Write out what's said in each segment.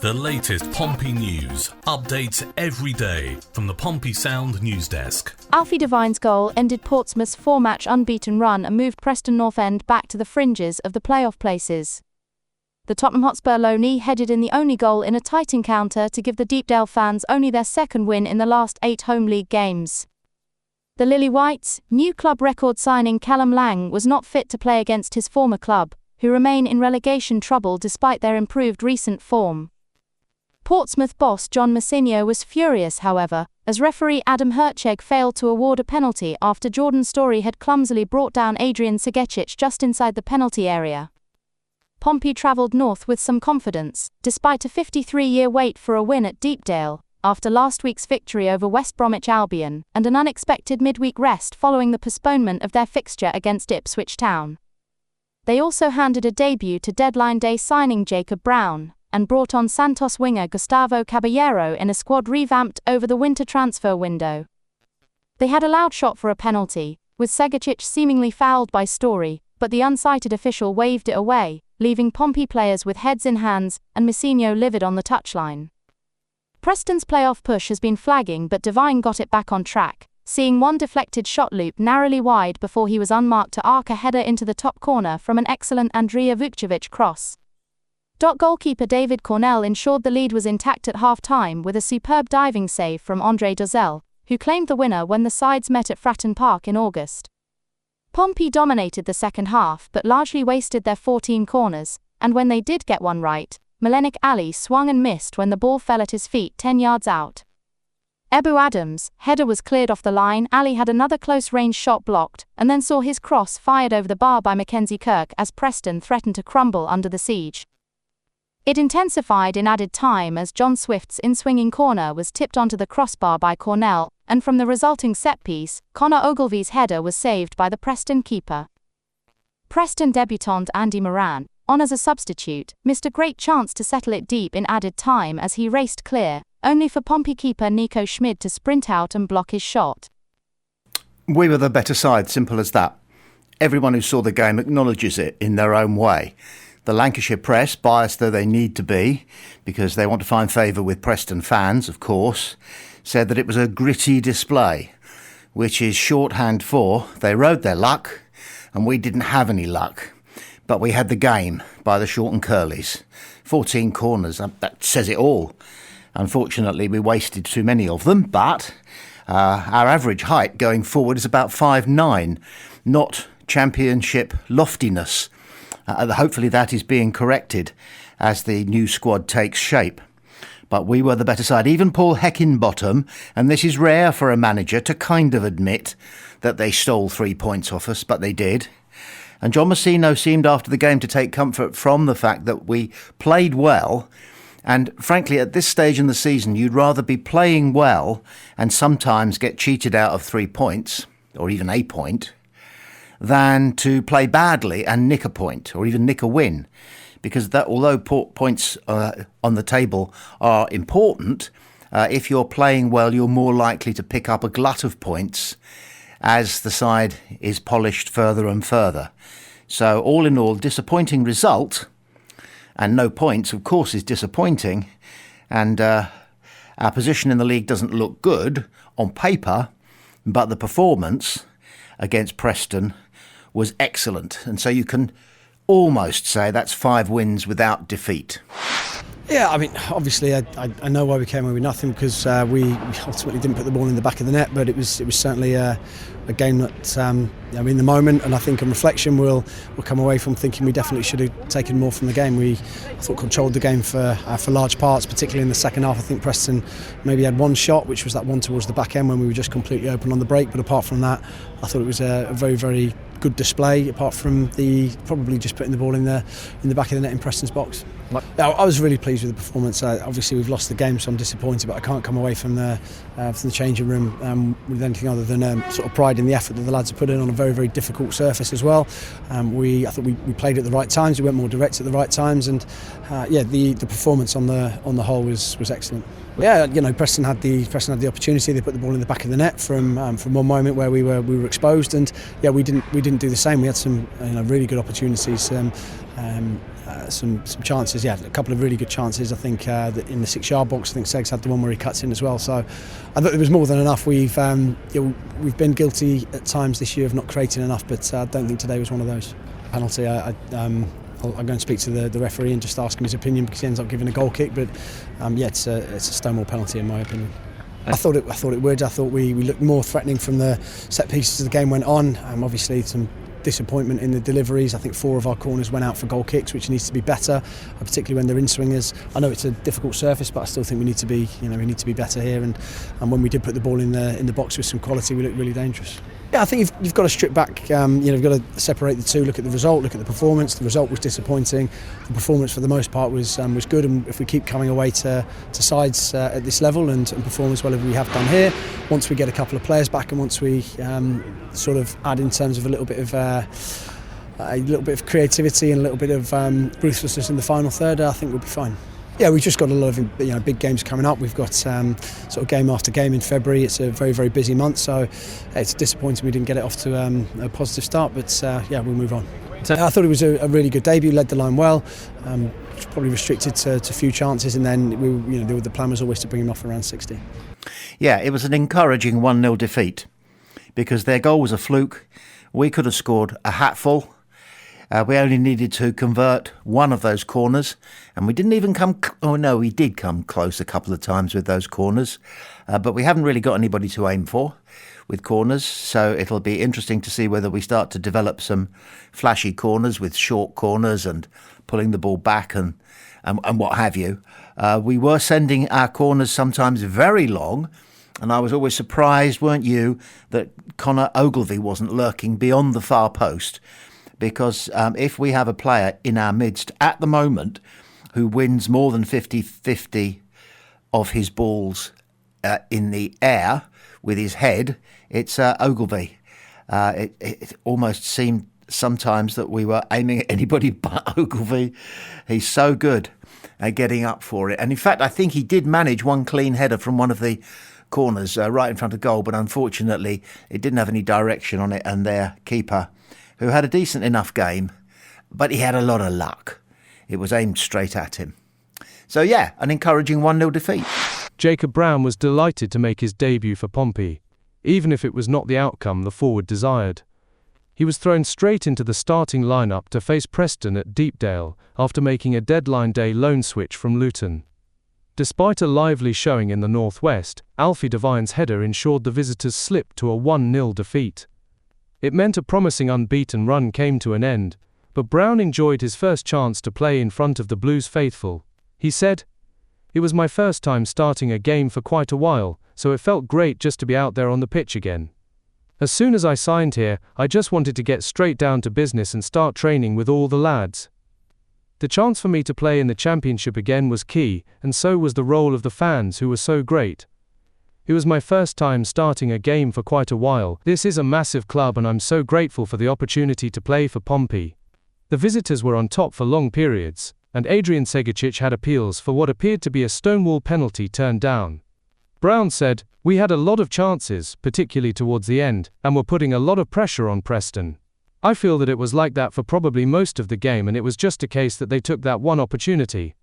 The latest Pompey news, updates every day from the Pompey Sound news desk. Alfie Devine's goal ended Portsmouth's 4-match unbeaten run and moved Preston North End back to the fringes of the playoff places. The Tottenham Hotspur loanee headed in the only goal in a tight encounter to give the Deepdale fans only their second win in the last 8 home league games. The Lily Whites' new club record signing Callum Lang was not fit to play against his former club, who remain in relegation trouble despite their improved recent form. Portsmouth boss John Mousinho was furious, however, as referee Adam Hercheg failed to award a penalty after Jordan Storey had clumsily brought down Adrian Segecic just inside the penalty area. Pompey travelled north with some confidence, despite a 53-year wait for a win at Deepdale, after last week's victory over West Bromwich Albion, and an unexpected midweek rest following the postponement of their fixture against Ipswich Town. They also handed a debut to deadline day signing Jacob Brown, and brought on Santos winger Gustavo Caballero in a squad revamped over the winter transfer window. They had a loud shot for a penalty, with Segecic seemingly fouled by Storey, but the unsighted official waved it away, leaving Pompey players with heads in hands and Mousinho livid on the touchline. Preston's playoff push has been flagging, but Devine got it back on track, seeing one deflected shot loop narrowly wide before he was unmarked to arc a header into the top corner from an excellent Andrija Vukcevic cross. Goalkeeper David Cornell ensured the lead was intact at half-time with a superb diving save from Andre Dozzell, who claimed the winner when the sides met at Fratton Park in August. Pompey dominated the second half but largely wasted their 14 corners, and when they did get one right, Melenik Ali swung and missed when the ball fell at his feet 10 yards out. Ebu Adams' header was cleared off the line. Ali had another close-range shot blocked, and then saw his cross fired over the bar by Mackenzie Kirk as Preston threatened to crumble under the siege. It intensified in added time as John Swift's in-swinging corner was tipped onto the crossbar by Cornell, and from the resulting set-piece, Connor Ogilvy's header was saved by the Preston keeper. Preston debutant Andy Moran, on as a substitute, missed a great chance to settle it deep in added time as he raced clear, only for Pompey keeper Nico Schmid to sprint out and block his shot. We were the better side, simple as that. Everyone who saw the game acknowledges it in their own way. The Lancashire press, biased though they need to be, because they want to find favour with Preston fans, of course, said that it was a gritty display, which is shorthand for they rode their luck and we didn't have any luck. But we had the game by the short and curlies. 14 corners, that says it all. Unfortunately, we wasted too many of them, but our average height going forward is about 5'9", not championship loftiness. Hopefully that is being corrected as the new squad takes shape. But we were the better side. Even Paul Heckingbottom, and this is rare for a manager to kind of admit that they stole 3 points off us, but they did. And John Mousinho seemed after the game to take comfort from the fact that we played well. And frankly, at this stage in the season, you'd rather be playing well and sometimes get cheated out of 3 points, or even a point, than to play badly and nick a point or even nick a win. Because that, although points on the table are important, if you're playing well, you're more likely to pick up a glut of points as the side is polished further and further. So all in all, disappointing result, and no points, of course, is disappointing. And our position in the league doesn't look good on paper, but the performance against Preston was excellent, and so you can almost say that's 5 wins without defeat. Yeah, I mean, obviously I know why we came away with nothing, because we ultimately didn't put the ball in the back of the net, but it was certainly a game that in the moment, and I think on reflection we'll come away from thinking we definitely should have taken more from the game. I thought controlled the game for large parts, particularly in the second half. I think Preston maybe had one shot, which was that one towards the back end when we were just completely open on the break, but apart from that, I thought it was a very, very good display, apart from the probably just putting the ball in the back of the net in Preston's box. I was really pleased with the performance. Obviously we've lost the game, so I'm disappointed, but I can't come away from the changing room with anything other than sort of pride in the effort that the lads have put in on a very, very difficult surface as well. I thought we played at the right times, we went more direct at the right times, and the performance on the whole was excellent. Yeah, Preston had the opportunity. They put the ball in the back of the net from one moment where we were exposed, and we didn't do the same. We had some really good opportunities. some chances. Yeah, a couple of really good chances. I think in the 6-yard box, I think Segs had the one where he cuts in as well. So I thought there was more than enough. We've we've been guilty at times this year of not creating enough, but I don't think today was one of those. Penalty. I'll go and speak to the referee and just ask him his opinion, because he ends up giving a goal kick. But it's a Stonewall penalty in my opinion. I thought it would. I thought we looked more threatening from the set pieces as the game went on. Obviously some disappointment in the deliveries. I think 4 of our corners went out for goal kicks, which needs to be better, particularly when they're in swingers. I know it's a difficult surface, but I still think we need to be better here. And when we did put the ball in the box with some quality, we looked really dangerous. Yeah, I think you've got to strip back. You've got to separate the two. Look at the result. Look at the performance. The result was disappointing. The performance, for the most part, was good. And if we keep coming away to sides at this level and perform as well as we have done here, once we get a couple of players back and once we sort of add in terms of a little bit of creativity and a little bit of ruthlessness in the final third, I think we'll be fine. Yeah, we've just got a lot of big games coming up. We've got sort of game after game in February. It's a very, very busy month, so it's disappointing we didn't get it off to a positive start, but we'll move on. I thought it was a really good debut, led the line well, probably restricted to few chances, and then the plan was always to bring him off around 60. Yeah, it was an encouraging 1-0 defeat, because their goal was a fluke. We could have scored a hatful. We only needed to convert one of those corners, and we didn't even we did come close a couple of times with those corners, but we haven't really got anybody to aim for with corners, so it'll be interesting to see whether we start to develop some flashy corners with short corners and pulling the ball back and what have you. We were sending our corners sometimes very long, and I was always surprised, weren't you, that Connor Ogilvie wasn't lurking beyond the far post. Because if we have a player in our midst at the moment who wins more than 50-50 of his balls in the air with his head, it's Ogilvie. It almost seemed sometimes that we were aiming at anybody but Ogilvie. He's so good at getting up for it. And in fact, I think he did manage one clean header from one of the corners right in front of goal, but unfortunately it didn't have any direction on it, and their keeper, who had a decent enough game, but he had a lot of luck. It was aimed straight at him. So yeah, an encouraging 1-0 defeat. Jacob Brown was delighted to make his debut for Pompey, even if it was not the outcome the forward desired. He was thrown straight into the starting lineup to face Preston at Deepdale after making a deadline day loan switch from Luton. Despite a lively showing in the northwest, Alfie Devine's header ensured the visitors slipped to a 1-0 defeat. It meant a promising unbeaten run came to an end, but Brown enjoyed his first chance to play in front of the Blues faithful. He said, "It was my first time starting a game for quite a while, so it felt great just to be out there on the pitch again. As soon as I signed here, I just wanted to get straight down to business and start training with all the lads. The chance for me to play in the Championship again was key, and so was the role of the fans who were so great. It was my first time starting a game for quite a while. This is a massive club and I'm so grateful for the opportunity to play for Pompey. The visitors were on top for long periods, and Adrian Segacic had appeals for what appeared to be a Stonewall penalty turned down." Brown said, "We had a lot of chances, particularly towards the end, and were putting a lot of pressure on Preston. I feel that it was like that for probably most of the game, and it was just a case that they took that one opportunity.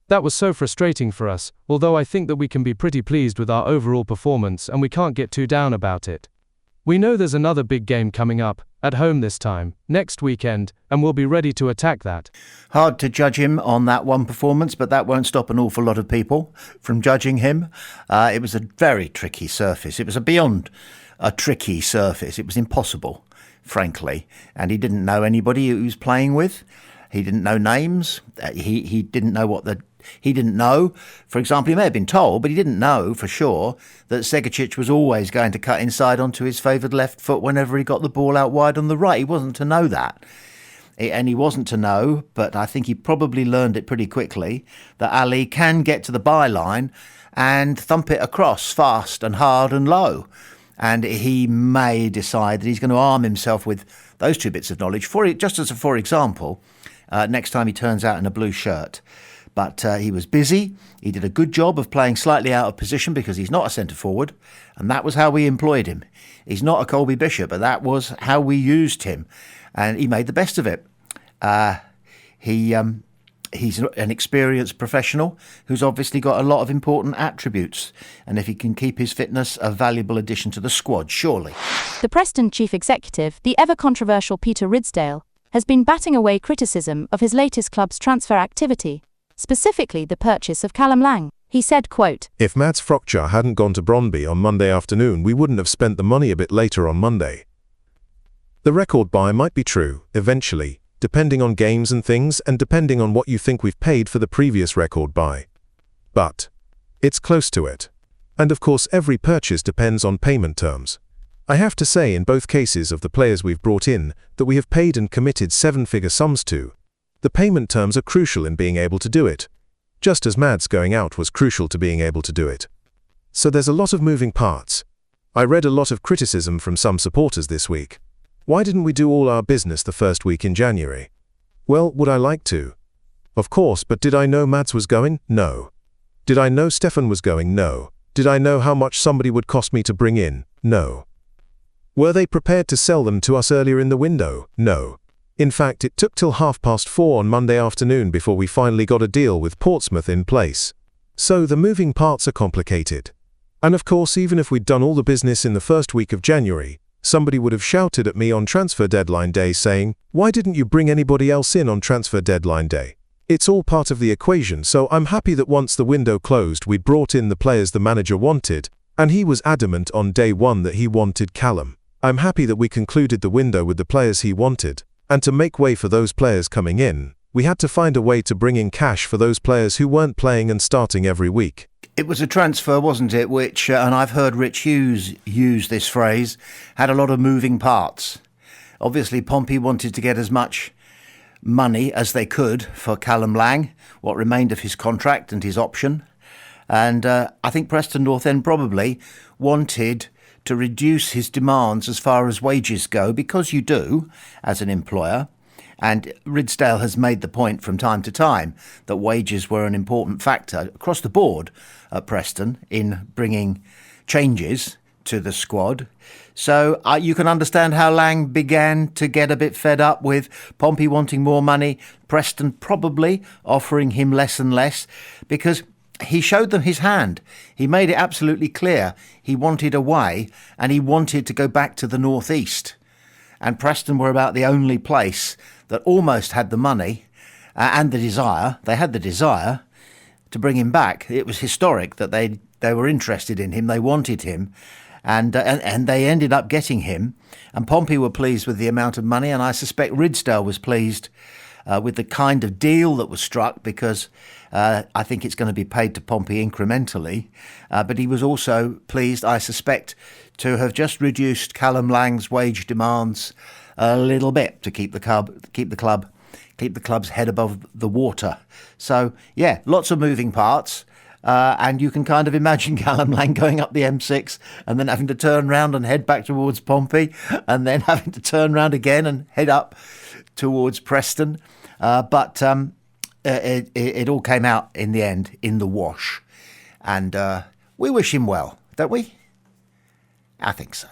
That was so frustrating for us, although I think that we can be pretty pleased with our overall performance and we can't get too down about it. We know there's another big game coming up, at home this time, next weekend, and we'll be ready to attack that." Hard to judge him on that one performance, but that won't stop an awful lot of people from judging him. It was a very tricky surface. It was beyond a tricky surface. It was impossible, frankly, and he didn't know anybody he was playing with. He didn't know names. He didn't know he didn't know, for example, he may have been told, but he didn't know for sure that Segacic was always going to cut inside onto his favoured left foot whenever he got the ball out wide on the right. He wasn't to know that. And he wasn't to know, but I think he probably learned it pretty quickly, that Ali can get to the byline and thump it across fast and hard and low. And he may decide that he's going to arm himself with those two bits of knowledge, for example, next time he turns out in a blue shirt. But he was busy. He did a good job of playing slightly out of position because he's not a centre forward, and that was how we employed him. He's not a Colby Bishop, but that was how we used him, and he made the best of it. He He's an experienced professional who's obviously got a lot of important attributes. And if he can keep his fitness, a valuable addition to the squad, surely. The Preston chief executive, the ever-controversial Peter Ridsdale, has been batting away criticism of his latest club's transfer activity, specifically the purchase of Callum Lang. He said, quote, "If Mads Frocture hadn't gone to Brøndby on Monday afternoon, we wouldn't have spent the money a bit later on Monday. The record buy might be true, eventually, depending on games and things and depending on what you think we've paid for the previous record buy. But it's close to it. And of course every purchase depends on payment terms. I have to say in both cases of the players we've brought in that we have paid and committed seven-figure sums to. The payment terms are crucial in being able to do it, just as Mads going out was crucial to being able to do it. So there's a lot of moving parts. I read a lot of criticism from some supporters this week. Why didn't we do all our business the first week in January? Well, would I like to? Of course, but did I know Mads was going? No. Did I know Stefan was going? No. Did I know how much somebody would cost me to bring in? No. Were they prepared to sell them to us earlier in the window? No. In fact, it took till 4:30 on Monday afternoon before we finally got a deal with Portsmouth in place. So the moving parts are complicated. And of course, even if we'd done all the business in the first week of January, somebody would have shouted at me on transfer deadline day saying, "Why didn't you bring anybody else in on transfer deadline day?" It's all part of the equation, so I'm happy that once the window closed we brought in the players the manager wanted, and he was adamant on day one that he wanted Callum. I'm happy that we concluded the window with the players he wanted, and to make way for those players coming in, we had to find a way to bring in cash for those players who weren't playing and starting every week. It was a transfer, wasn't it, which, and I've heard Rich Hughes use this phrase, had a lot of moving parts. Obviously, Pompey wanted to get as much money as they could for Callum Lang, what remained of his contract and his option. And I think Preston North End probably wanted to reduce his demands as far as wages go, because you do, as an employer. And Ridsdale has made the point from time to time that wages were an important factor across the board at Preston in bringing changes to the squad. So you can understand how Lang began to get a bit fed up with Pompey wanting more money, Preston probably offering him less and less, because he showed them his hand. He made it absolutely clear he wanted away and he wanted to go back to the northeast. And Preston were about the only place that almost had the money and the desire. They had the desire to bring him back. It was historic that they were interested in him. They wanted him, and they ended up getting him. And Pompey were pleased with the amount of money, and I suspect Ridsdale was pleased with the kind of deal that was struck, because I think it's going to be paid to Pompey incrementally. But he was also pleased, I suspect, to have just reduced Callum Lang's wage demands a little bit to keep the club's head above the water. So yeah, lots of moving parts. And you can kind of imagine Callum Lang going up the M6 and then having to turn round and head back towards Pompey, and then having to turn round again and head up towards Preston. But it all came out in the end in the wash. And we wish him well, don't we? I think so.